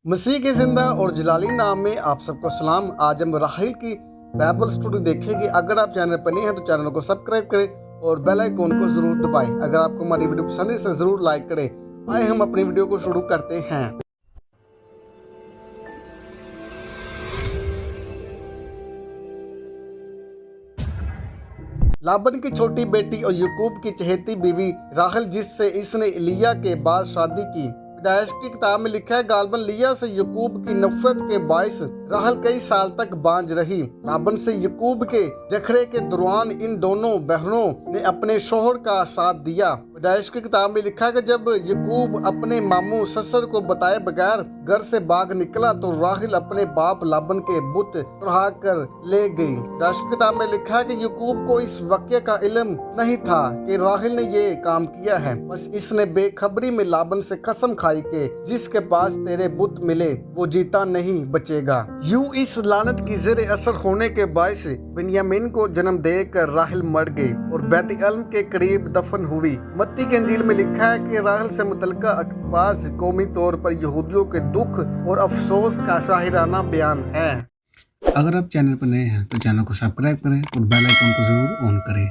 मसीह के जिंदा और जलाली नाम में आप सबको सलाम। आज हम राहिल की बाइबल स्टोरी देखेंगे। अगर आप चैनल पर नए हैं तो चैनल को सब्सक्राइब करें और बेल आइकन को जरूर दबाएं। अगर आपको हमारी वीडियो पसंद है तो जरूर लाइक करें। आए हम अपनी वीडियो को शुरू करते हैं। लाबन की छोटी बेटी और याकूब की चहेती बीवी राहल, जिससे इसने लिया के बाद शादी की। पैदाइश की किताब में लिखा है, गालबन लिया से याकूब की नफरत के बायस राहल कई साल तक बांझ रही। लाबन से याकूब के झगड़े के दौरान इन दोनों बहनों ने अपने शोहर का साथ दिया। पैदाइश की किताब में लिखा है कि जब याकूब अपने मामू ससुर को बताए बगैर घर से भाग निकला तो राहिल अपने बाप लाबन के बुत उड़ा कर ले गई। पैदाइश की किताब में लिखा है कि याकूब को इस वाक़ये का इल्म नहीं था कि राहिल ने ये काम किया है। बस इसने बेखबरी में लाबन से कसम खाई के जिसके पास तेरे बुत मिले वो जीता नहीं बचेगा। यूं इस लानत की ज़ेरे असर होने के बायस बिन्यामीन को जन्म देकर राहिल मर गई और बैत-एल के करीब दफन हुई। मत्ती के इंजील में लिखा है कि राहिल से मुतल्लिका अखबार से कौमी तौर पर यहूदियों के दुख और अफसोस का शाहिराना बयान है। अगर आप चैनल पर नए हैं तो चैनल को सब्सक्राइब करें और बेल आइकन को जरूर ऑन करें।